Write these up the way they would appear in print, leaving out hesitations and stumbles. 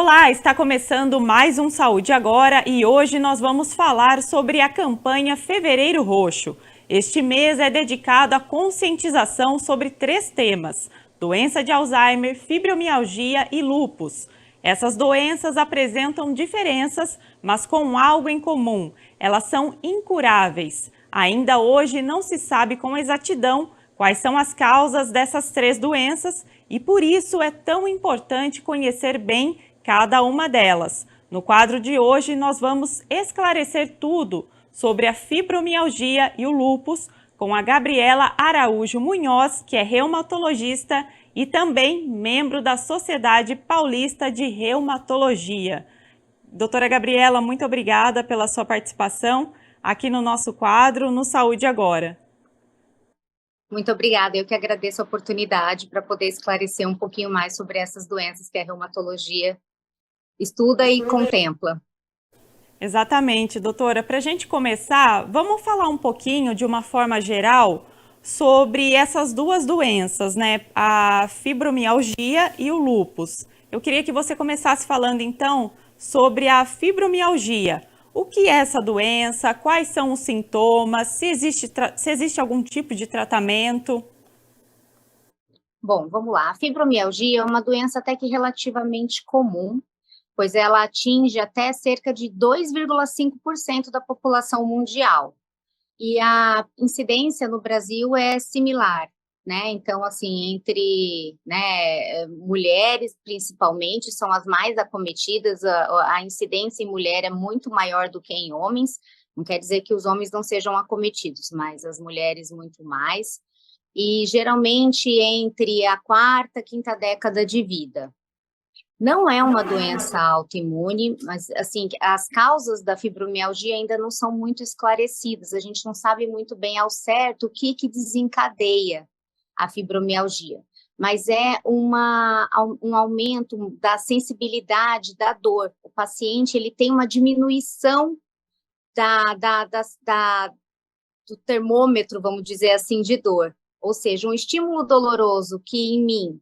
Olá, está começando mais um Saúde Agora e hoje nós vamos falar sobre a campanha Fevereiro Roxo. Este mês é dedicado à conscientização sobre 3 temas: doença de Alzheimer, fibromialgia e lúpus. Essas doenças apresentam diferenças, mas com algo em comum: elas são incuráveis. Ainda hoje não se sabe com exatidão quais são as causas dessas 3 doenças e por isso é tão importante conhecer bem cada uma delas. No quadro de hoje, nós vamos esclarecer tudo sobre a fibromialgia e o lúpus com a Gabriela Araújo Munhoz, que é reumatologista e também membro da Sociedade Paulista de Reumatologia. Doutora Gabriela, muito obrigada pela sua participação aqui no nosso quadro no Saúde Agora. Muito obrigada, eu que agradeço a oportunidade para poder esclarecer um pouquinho mais sobre essas doenças que a reumatologia estuda e contempla. Exatamente, doutora. Para a gente começar, vamos falar um pouquinho, de uma forma geral, sobre essas duas doenças, né? A fibromialgia e o lúpus. Eu queria que você começasse falando, então, sobre a fibromialgia. O que é essa doença? Quais são os sintomas? Se existe algum tipo de tratamento? Bom, vamos lá. A fibromialgia é uma doença até que relativamente comum, pois ela atinge até cerca de 2,5% da população mundial. E a incidência no Brasil é similar, né? Então, assim, entre, né, mulheres, principalmente, são as mais acometidas, a incidência em mulher é muito maior do que em homens, não quer dizer que os homens não sejam acometidos, mas as mulheres muito mais, e geralmente entre a quarta e quinta década de vida. Não é uma doença autoimune, mas, assim, as causas da fibromialgia ainda não são muito esclarecidas. A gente não sabe muito bem ao certo o que desencadeia a fibromialgia. Mas é um aumento da sensibilidade da dor. O paciente ele tem uma diminuição do termômetro, vamos dizer assim, de dor. Ou seja, um estímulo doloroso que em mim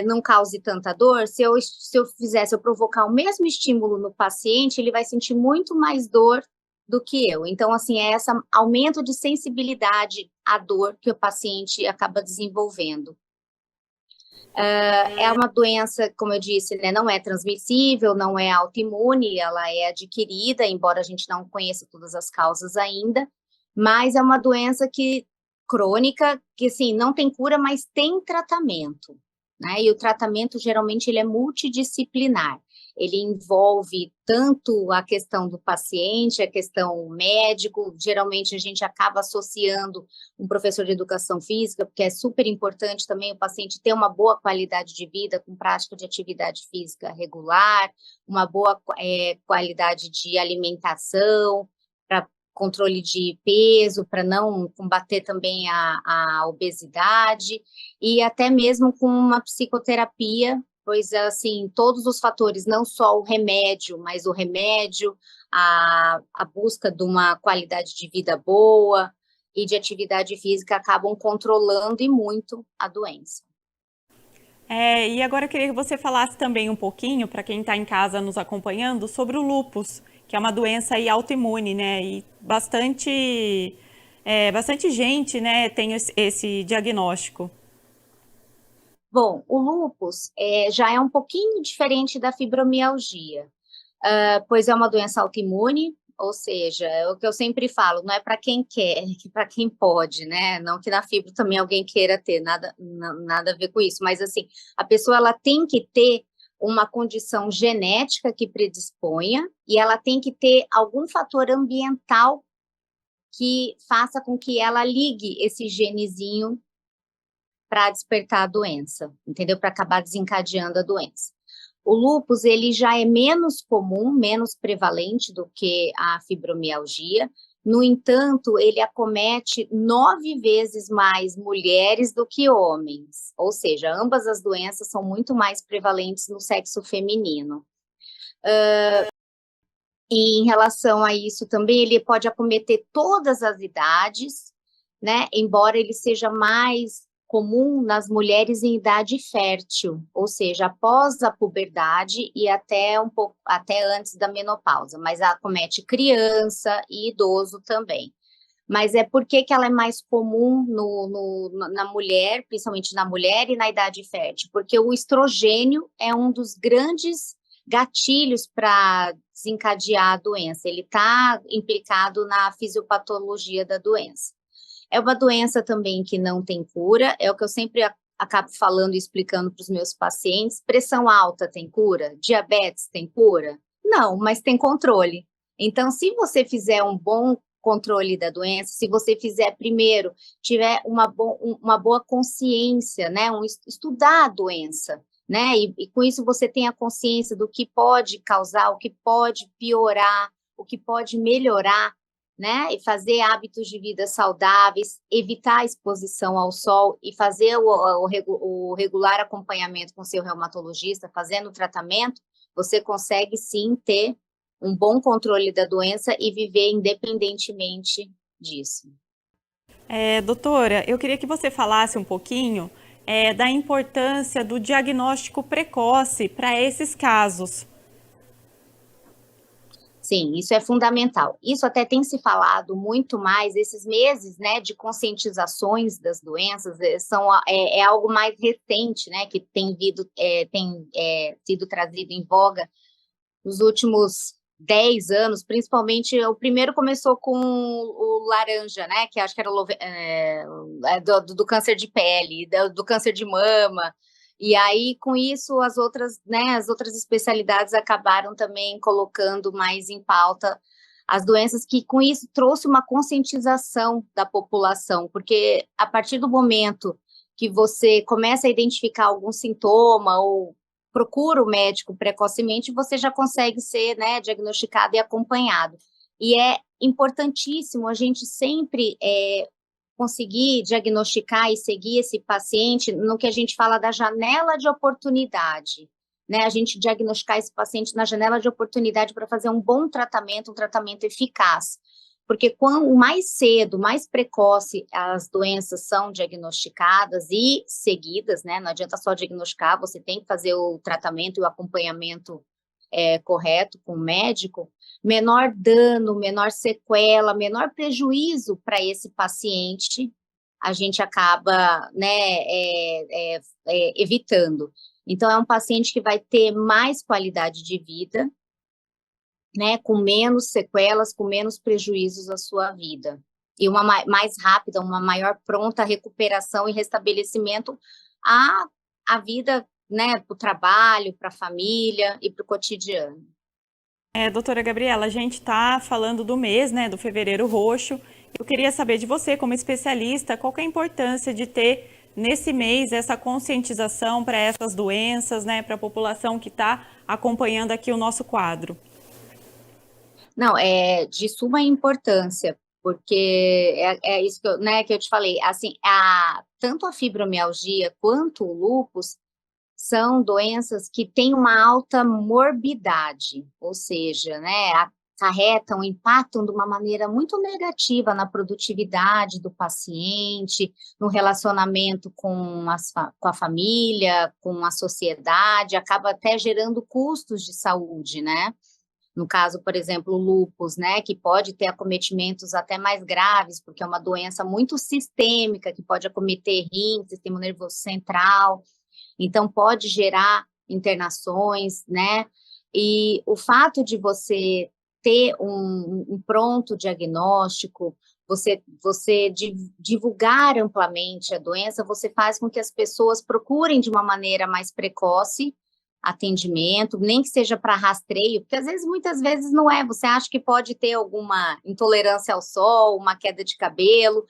não cause tanta dor, se eu provocar o mesmo estímulo no paciente, ele vai sentir muito mais dor do que eu. Então, assim, é esse aumento de sensibilidade à dor que o paciente acaba desenvolvendo. É uma doença, como eu disse, né, não é transmissível, não é autoimune, ela é adquirida, embora a gente não conheça todas as causas ainda, mas é uma doença crônica, que, assim, não tem cura, mas tem tratamento. Né? E o tratamento, geralmente, ele é multidisciplinar. Ele envolve tanto a questão do paciente, a questão médico, geralmente a gente acaba associando um professor de educação física, porque é super importante também o paciente ter uma boa qualidade de vida, com prática de atividade física regular, uma boa qualidade de alimentação, para controle de peso, para não combater também a obesidade, e até mesmo com uma psicoterapia, pois, assim, todos os fatores, não só o remédio, mas o remédio, a busca de uma qualidade de vida boa e de atividade física acabam controlando e muito a doença. E agora eu queria que você falasse também um pouquinho, para quem está em casa nos acompanhando, sobre o lúpus, que é uma doença aí autoimune, né? E bastante gente, né, tem esse diagnóstico. Bom, o lúpus já é um pouquinho diferente da fibromialgia, pois é uma doença autoimune, ou seja, é o que eu sempre falo, não é para quem quer, é para quem pode, né? Não que na fibro também alguém queira ter, nada a ver com isso, mas, assim, a pessoa ela tem que ter uma condição genética que predisponha e ela tem que ter algum fator ambiental que faça com que ela ligue esse genezinho para despertar a doença, entendeu? Para acabar desencadeando a doença. O lúpus, ele já é menos comum, menos prevalente do que a fibromialgia. No entanto, ele acomete 9 vezes mais mulheres do que homens. Ou seja, ambas as doenças são muito mais prevalentes no sexo feminino. E em relação a isso também, ele pode acometer todas as idades, né? Embora ele seja mais comum nas mulheres em idade fértil, ou seja, após a puberdade e até um pouco até antes da menopausa, mas acomete criança e idoso também. Mas é porque que ela é mais comum na mulher, principalmente na mulher e na idade fértil? Porque o estrogênio é um dos grandes gatilhos para desencadear a doença. Ele está implicado na fisiopatologia da doença. É uma doença também que não tem cura, é o que eu sempre acabo falando e explicando para os meus pacientes. Pressão alta tem cura? Diabetes tem cura? Não, mas tem controle. Então, se você fizer um bom controle da doença, se você fizer primeiro, tiver uma boa consciência, né, estudar a doença, né, e com isso você tem a consciência do que pode causar, o que pode piorar, o que pode melhorar, né, e fazer hábitos de vida saudáveis, evitar a exposição ao sol e fazer o regular acompanhamento com seu reumatologista, fazendo o tratamento, você consegue sim ter um bom controle da doença e viver independentemente disso. Doutora, eu queria que você falasse um pouquinho da importância do diagnóstico precoce para esses casos. Sim, isso é fundamental. Isso até tem se falado muito mais, esses meses, né, de conscientizações das doenças, é algo mais recente, né, que tem sido trazido em voga nos últimos 10 anos, principalmente, o primeiro começou com o laranja, né, que acho que era do câncer de pele, do câncer de mama, e aí, com isso, as outras especialidades acabaram também colocando mais em pauta as doenças, que com isso trouxe uma conscientização da população, porque a partir do momento que você começa a identificar algum sintoma ou procura o médico precocemente, você já consegue ser, né, diagnosticado e acompanhado. E é importantíssimo a gente sempre conseguir diagnosticar e seguir esse paciente no que a gente fala da janela de oportunidade, né? A gente diagnosticar esse paciente na janela de oportunidade para fazer um bom tratamento, um tratamento eficaz. Porque quanto mais cedo, mais precoce as doenças são diagnosticadas e seguidas, né? Não adianta só diagnosticar, você tem que fazer o tratamento e o acompanhamento correto com o médico, menor dano, menor sequela, menor prejuízo para esse paciente, a gente acaba, né, evitando. Então, é um paciente que vai ter mais qualidade de vida, né, com menos sequelas, com menos prejuízos à sua vida. E uma mais rápida, uma maior pronta recuperação e restabelecimento à vida, né, para o trabalho, para a família e para o cotidiano. Doutora Gabriela, a gente está falando do mês, né, do Fevereiro Roxo. Eu queria saber de você, como especialista, qual que é a importância de ter nesse mês essa conscientização para essas doenças, né, para a população que está acompanhando aqui o nosso quadro. Não, é de suma importância, porque é isso que que eu te falei, assim, tanto a fibromialgia quanto o lúpus são doenças que têm uma alta morbidade, ou seja, né, impactam de uma maneira muito negativa na produtividade do paciente, no relacionamento com a família, com a sociedade, acaba até gerando custos de saúde, né? No caso, por exemplo, o lúpus, né, que pode ter acometimentos até mais graves, porque é uma doença muito sistêmica, que pode acometer rim, sistema nervoso central, então pode gerar internações, né, e o fato de você ter um pronto diagnóstico, você divulgar amplamente a doença, você faz com que as pessoas procurem de uma maneira mais precoce atendimento, nem que seja para rastreio, porque muitas vezes não é, você acha que pode ter alguma intolerância ao sol, uma queda de cabelo,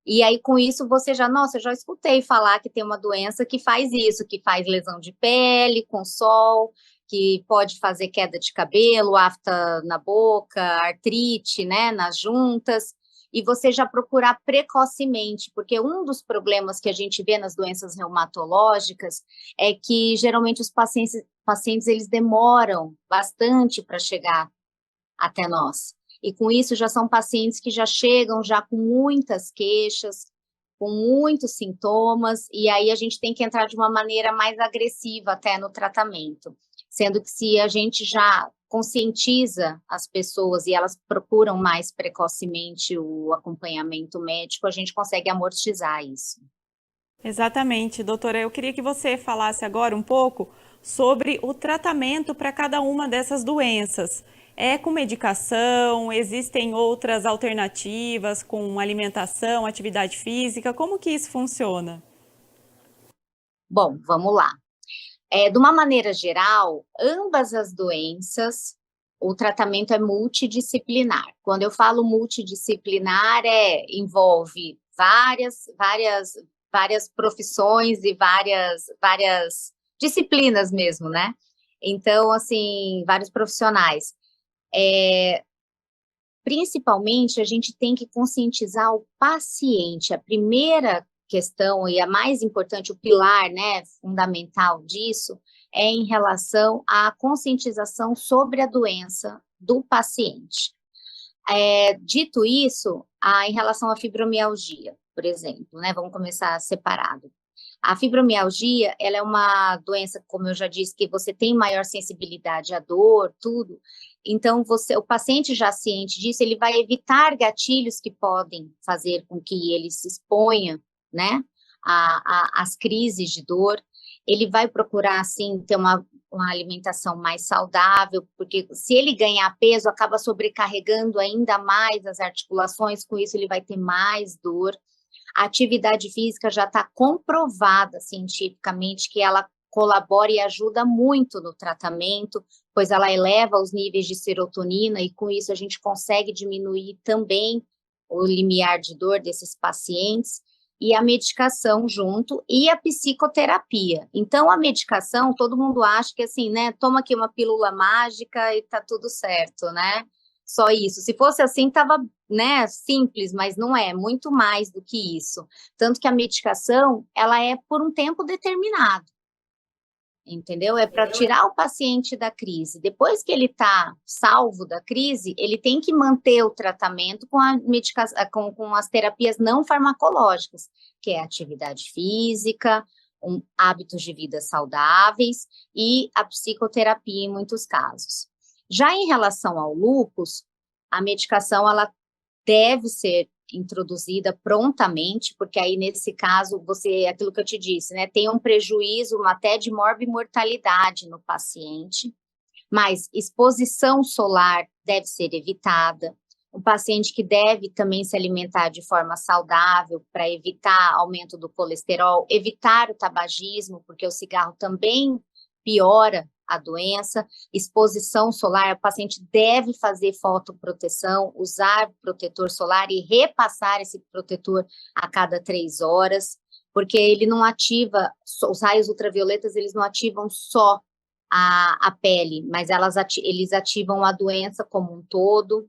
e aí com isso você eu já escutei falar que tem uma doença que faz isso, que faz lesão de pele com sol, que pode fazer queda de cabelo, afta na boca, artrite, né, nas juntas, e você já procurar precocemente, porque um dos problemas que a gente vê nas doenças reumatológicas é que geralmente os pacientes eles demoram bastante para chegar até nós. E com isso já são pacientes que já chegam já com muitas queixas, com muitos sintomas, e aí a gente tem que entrar de uma maneira mais agressiva até no tratamento, sendo que se a gente já conscientiza as pessoas e elas procuram mais precocemente o acompanhamento médico, a gente consegue amortizar isso. Exatamente, doutora. Eu queria que você falasse agora um pouco sobre o tratamento para cada uma dessas doenças. É com medicação? Existem outras alternativas com alimentação, atividade física? Como que isso funciona? Bom, vamos lá. De uma maneira geral, ambas as doenças, o tratamento é multidisciplinar. Quando eu falo multidisciplinar, envolve várias profissões e várias disciplinas mesmo, né? Então, assim, vários profissionais. Principalmente, a gente tem que conscientizar o paciente. A primeira questão e a mais importante, o pilar, né, fundamental disso, é em relação à conscientização sobre a doença do paciente. Dito isso, em relação à fibromialgia, por exemplo, né, vamos começar separado. A fibromialgia, ela é uma doença, como eu já disse, que você tem maior sensibilidade à dor, tudo. Então, o paciente já ciente disso, ele vai evitar gatilhos que podem fazer com que ele se exponha, né, às crises de dor. Ele vai procurar, assim, ter uma alimentação mais saudável, porque se ele ganhar peso, acaba sobrecarregando ainda mais as articulações, com isso ele vai ter mais dor. A atividade física já está comprovada cientificamente que ela colabora e ajuda muito no tratamento, pois ela eleva os níveis de serotonina e com isso a gente consegue diminuir também o limiar de dor desses pacientes, e a medicação junto e a psicoterapia. Então, a medicação, todo mundo acha que assim, né, toma aqui uma pílula mágica e tá tudo certo, né? Só isso. Se fosse assim, tava, né, simples, mas não é, muito mais do que isso. Tanto que a medicação, ela é por um tempo determinado, entendeu? É para tirar o paciente da crise. Depois que ele está salvo da crise, ele tem que manter o tratamento com a medicação, com as terapias não farmacológicas, que é a atividade física, hábitos de vida saudáveis e a psicoterapia em muitos casos. Já em relação ao lúpus, a medicação ela deve ser introduzida prontamente, porque aí nesse caso, aquilo que eu te disse, né, tem um prejuízo até de morbimortalidade no paciente, mas exposição solar deve ser evitada, um paciente que deve também se alimentar de forma saudável para evitar aumento do colesterol, evitar o tabagismo, porque o cigarro também piora a doença. Exposição solar, o paciente deve fazer fotoproteção, usar protetor solar e repassar esse protetor a cada 3 horas, porque ele não ativa, os raios ultravioletas, eles não ativam só a pele, mas eles ativam a doença como um todo,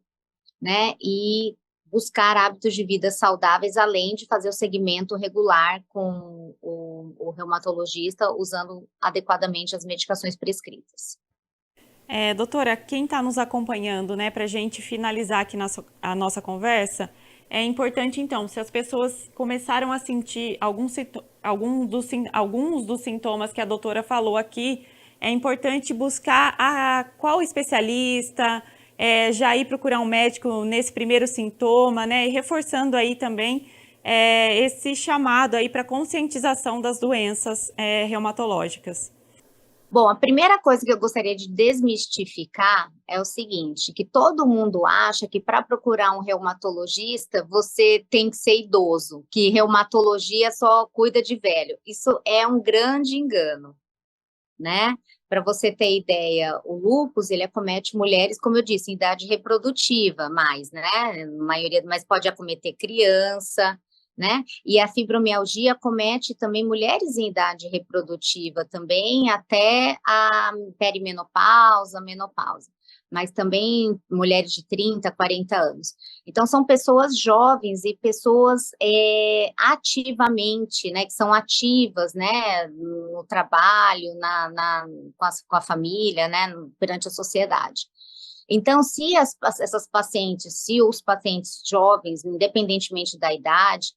né, e buscar hábitos de vida saudáveis, além de fazer o segmento regular com o reumatologista, usando adequadamente as medicações prescritas. Doutora, quem está nos acompanhando, né, para a gente finalizar aqui a nossa conversa, é importante, então, se as pessoas começaram a sentir alguns dos sintomas que a doutora falou aqui, é importante buscar qual especialista, já ir procurar um médico nesse primeiro sintoma, né, e reforçando aí também esse chamado aí para conscientização das doenças reumatológicas. Bom, a primeira coisa que eu gostaria de desmistificar é o seguinte, que todo mundo acha que para procurar um reumatologista você tem que ser idoso, que reumatologia só cuida de velho. Isso é um grande engano, né? Para você ter ideia, o lúpus, ele acomete mulheres, como eu disse, em idade reprodutiva, mais, né? Maioria, mas pode acometer criança, né? E a fibromialgia acomete também mulheres em idade reprodutiva também, até a perimenopausa, menopausa, mas também mulheres de 30, 40 anos. Então, são pessoas jovens e pessoas ativamente, né, que são ativas, né, no trabalho, com a família, né, perante a sociedade. Então, se os pacientes jovens, independentemente da idade,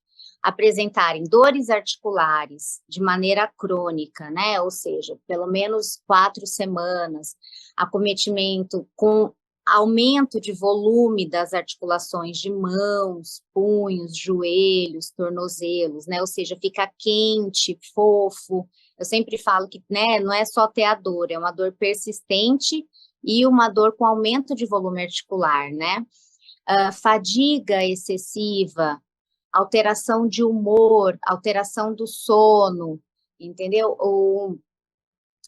apresentarem dores articulares de maneira crônica, né? Ou seja, pelo menos 4 semanas, acometimento com aumento de volume das articulações de mãos, punhos, joelhos, tornozelos, né? Ou seja, fica quente, fofo. Eu sempre falo que, né, não é só ter a dor, é uma dor persistente e uma dor com aumento de volume articular, né? Fadiga excessiva, alteração de humor, alteração do sono, entendeu?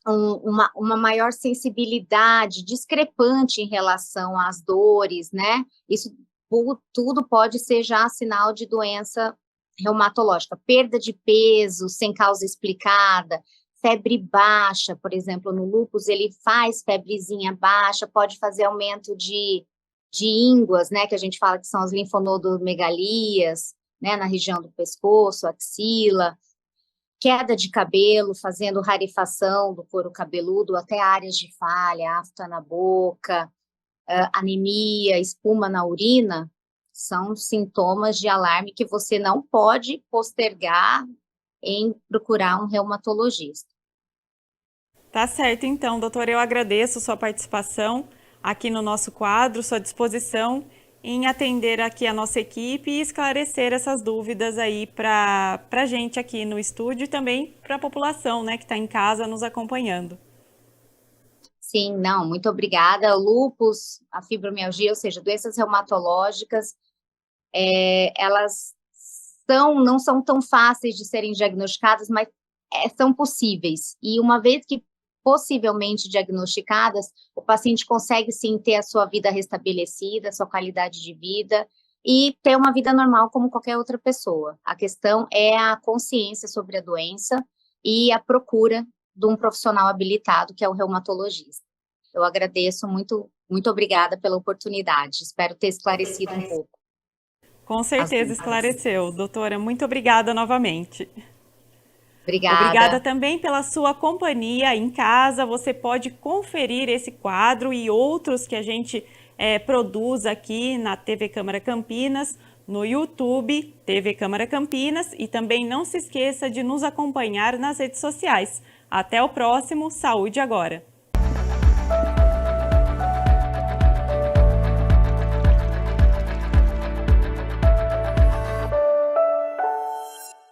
Uma maior sensibilidade discrepante em relação às dores, né? Isso tudo pode ser já sinal de doença reumatológica. Perda de peso sem causa explicada, febre baixa, por exemplo, no lúpus, ele faz febrezinha baixa, pode fazer aumento de ínguas, né? Que a gente fala que são as linfonodomegalias, né? Na região do pescoço, axila, queda de cabelo, fazendo rarefação do couro cabeludo, até áreas de falha, afta na boca, anemia, espuma na urina, são sintomas de alarme que você não pode postergar em procurar um reumatologista. Tá certo, então, doutora, eu agradeço sua participação aqui no nosso quadro, sua disposição em atender aqui a nossa equipe e esclarecer essas dúvidas aí para a gente aqui no estúdio e também para a população, né, que está em casa nos acompanhando. Sim, não, muito obrigada. O lúpus, a fibromialgia, ou seja, doenças reumatológicas, elas não são tão fáceis de serem diagnosticadas, mas são possíveis. E uma vez que possivelmente diagnosticadas, o paciente consegue sim ter a sua vida restabelecida, a sua qualidade de vida e ter uma vida normal como qualquer outra pessoa. A questão é a consciência sobre a doença e a procura de um profissional habilitado, que é o reumatologista. Eu agradeço muito, muito obrigada pela oportunidade. Espero ter esclarecido um pouco. Com certeza esclareceu, doutora. Muito obrigada novamente. Obrigada. Obrigada também pela sua companhia em casa. Você pode conferir esse quadro e outros que a gente produz aqui na TV Câmara Campinas, no YouTube, TV Câmara Campinas, e também não se esqueça de nos acompanhar nas redes sociais. Até o próximo Saúde Agora!